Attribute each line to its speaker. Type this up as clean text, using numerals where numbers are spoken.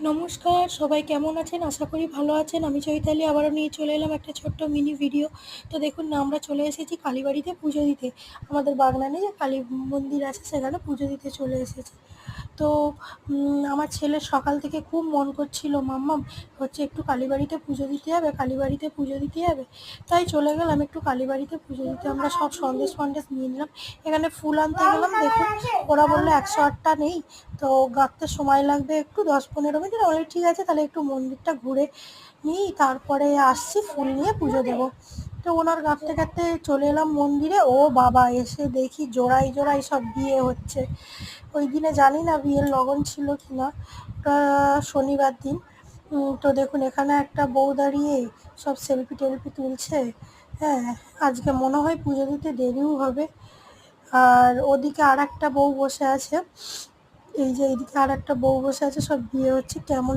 Speaker 1: নমস্কার, সবাই কেমন আছেন? আশা করি ভালো আছেন। আমি চৈতালি আবারও নিয়ে চলে এলাম একটা ছোট্ট মিনি ভিডিও। তো দেখুন না, আমরা চলে এসেছি কালীবাড়িতে পুজো দিতে। আমাদের বাগনানে যে কালী মন্দির আছে সেখানে পুজো দিতে চলে এসেছি। তো আমার ছেলের সকাল থেকে খুব মন করছিল, মাম্মাম হচ্ছে একটু কালীবাড়িতে পুজো দিতে যাবে, কালীবাড়িতে পুজো দিতে যাবে। তাই চলে গেলাম একটু কালীবাড়িতে পুজো দিতে। আমরা সব সন্দেশ নিয়ে নিলাম। এখানে ফুল আনতে গেলাম, দেখুন ওরা বললো 108টা নেই, তো গাঁথতে সময় লাগবে একটু 10-15 মিনিট। অনেক ঠিক আছে, তাহলে একটু মন্দিরটা ঘুরে নিই, তারপরে আসছি ফুল নিয়ে পুজো দেবো। তো ওনার গাঁথতে গাঁথতে চলে এলাম মন্দিরে। ও বাবা, এসে দেখি জোড়ায় জোড়ায় সব বিয়ে হচ্ছে। ওই দিনে জানি না বিয়ের লগন ছিল কি না, ওটা শনিবার দিন। তো দেখুন এখানে একটা বউ দাঁড়িয়ে সব সেলফি টেলফি তুলছে। হ্যাঁ, আজকে মনে হয় পুজো দিতে দেরিও হবে। আর ওদিকে আর একটা বউ বসে আছে, এই যে এইদিকে আর একটা বউ বসে আছে, সব বিয়ে হচ্ছে। কেমন